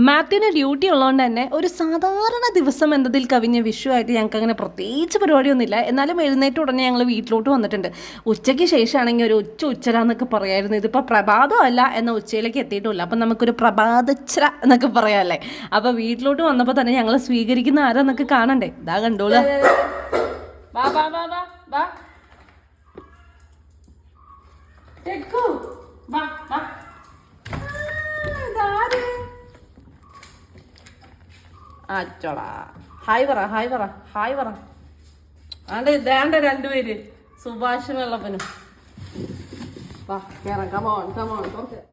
മാത്യുവിന് duty ഉള്ളതുകൊണ്ട് തന്നെ ഒരു സാധാരണ ദിവസം എന്നതിൽ കവിഞ്ഞ വിഷുവായിട്ട് ഞങ്ങൾക്ക് അങ്ങനെ പ്രത്യേകിച്ച് പരിപാടിയൊന്നുമില്ല. എന്നാലും എഴുന്നേറ്റ് ഉടനെ ഞങ്ങൾ വീട്ടിലോട്ട് വന്നിട്ടുണ്ട്. ഉച്ചയ്ക്ക് ശേഷമാണെങ്കിൽ ഒരു ഉച്ചരാന്നൊക്കെ പറയായിരുന്നു. ഇതിപ്പോൾ പ്രഭാതമല്ല എന്ന ഉച്ചയിലേക്ക് എത്തിയിട്ടുമില്ല. അപ്പം നമുക്കൊരു പ്രഭാതച്ചര എന്നൊക്കെ പറയാമല്ലേ. അപ്പോൾ വീട്ടിലോട്ട് വന്നപ്പോൾ തന്നെ ഞങ്ങൾ സ്വീകരിക്കുന്ന ആരാന്നൊക്കെ കാണണ്ടേ. ഇതാ കണ്ടോളൂ. വാ വാ വാ വാ വാ വാ വാ. അച്ചോടാ ഹായ് പറ ഹായ് പറ ഹായ് പറ. ഇതാണ്ട് രണ്ടുപേര് സുഭാഷ് വെള്ളപ്പനും. വാ കേറാം. Come on come on. കുറച്ച്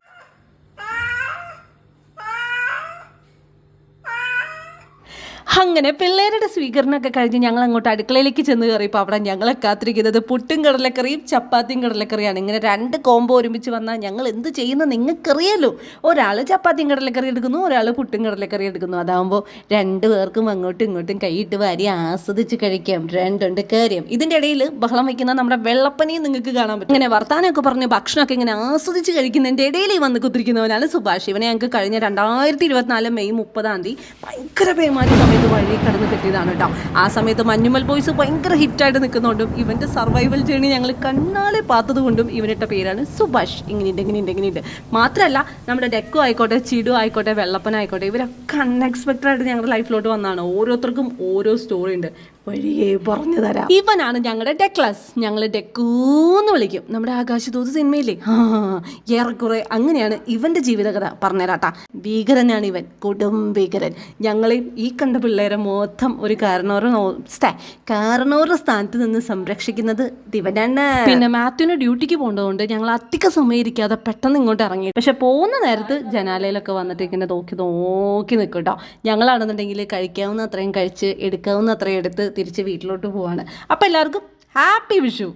അങ്ങനെ പിള്ളേരുടെ സ്വീകരണമൊക്കെ കഴിഞ്ഞ് ഞങ്ങൾ അങ്ങോട്ട് അടുക്കളയിലേക്ക് ചെന്ന് കയറിയപ്പോൾ അവിടെ ഞങ്ങളെ കാത്തിരിക്കുന്നത് പുട്ടും കടലക്കറിയും ചപ്പാത്തിയും കടലക്കറിയാണ്. ഇങ്ങനെ രണ്ട് കോംബോ ഒരുമിച്ച് വന്നാൽ ഞങ്ങൾ എന്ത് ചെയ്യുന്നത് നിങ്ങൾക്കറിയാലോ. ഒരാൾ ചപ്പാത്തിയും കടലക്കറി എടുക്കുന്നു, ഒരാൾ പുട്ടും കടലക്കറി എടുക്കുന്നു. അതാകുമ്പോൾ രണ്ടു പേർക്കും അങ്ങോട്ടും ഇങ്ങോട്ടും കൈയിട്ട് വാരി ആസ്വദിച്ച് കഴിക്കാം. രണ്ടുണ്ട് കാര്യം. ഇതിൻ്റെ ഇടയിൽ ബഹളം വയ്ക്കുന്ന നമ്മുടെ വെള്ളപ്പനെയും നിങ്ങൾക്ക് കാണാൻ പറ്റും. ഇങ്ങനെ വർത്താനമൊക്കെ പറഞ്ഞ് ഭക്ഷണമൊക്കെ ഇങ്ങനെ ആസ്വദിച്ച് കഴിക്കുന്നതിൻ്റെ ഇടയിൽ വന്ന് കുത്തിരിക്കുന്നവനാണ് സുഭാഷ്. ഇവനെ ഞങ്ങൾക്ക് കഴിഞ്ഞ 2024 മെയ് 30 ഭയങ്കര പേമാരി സമയത്ത് വഴി കടന്ന് കിട്ടിയതാണ് കേട്ടോ. ആ സമയത്ത് മഞ്ഞുമൽ ബോയ്സ് ഭയങ്കര ഹിറ്റായിട്ട് നിൽക്കുന്നതുകൊണ്ടും ഇവൻ്റെ സർവൈവൽ ജേണി ഞങ്ങൾ കണ്ണാലെ പാത്തത് കൊണ്ടും ഇവനിട്ട പേരാണ് സുഭാഷ്. ഇങ്ങനെയുണ്ട്. മാത്രമല്ല നമ്മുടെ ഡെക്കോ ആയിക്കോട്ടെ, ചിഡു ആയിക്കോട്ടെ, വെള്ളപ്പനായിക്കോട്ടെ, ഇവരൊക്കെ അൺഎക്സ്പെക്റ്റഡ് ആയിട്ട് ഞങ്ങളുടെ ലൈഫിലോട്ട് വന്നതാണ്. ഓരോരുത്തർക്കും ഓരോ സ്റ്റോറി ഉണ്ട്. വഴിയേ പറഞ്ഞു തരാം. ഇവനാണ് ഞങ്ങളുടെ ഡെക്ലസ്. ഞങ്ങൾ ഡെക്കൂന്ന് വിളിക്കും. നമ്മുടെ ആകാശദൂത് സിനിമയില്ലേ, ഏറെക്കുറെ അങ്ങനെയാണ് ഇവന്റെ ജീവിതകഥ. പറഞ്ഞുതരാട്ടാ. ഭീകരനാണ് ഇവൻ, കൊടും ഭീകരൻ. ഞങ്ങളെയും ഈ കണ്ട പിള്ളേരെ മൊത്തം ഒരു കാരണവരുടെ സ്ഥാനത്ത് നിന്ന് സംരക്ഷിക്കുന്നത് ഇവനാണ്. പിന്നെ മാത്യുവിന് ഡ്യൂട്ടിക്ക് പോകേണ്ടതുകൊണ്ട് ഞങ്ങൾ അധിക സമയം ഇരിക്കാതെ പെട്ടെന്ന് ഇങ്ങോട്ട് ഇറങ്ങി. പക്ഷെ പോകുന്ന നേരത്ത് ജനാലയിലൊക്കെ വന്നിട്ട് ഇങ്ങനെ നോക്കി നിൽക്കും കേട്ടോ. ഞങ്ങളാണെന്നുണ്ടെങ്കിൽ കഴിക്കാവുന്ന അത്രയും കഴിച്ച് എടുക്കാവുന്ന അത്രയും എടുത്ത് തിരിച്ച് വീട്ടിലോട്ട് പോവാണ്. അപ്പോൾ എല്ലാവർക്കും ഹാപ്പി വിഷു.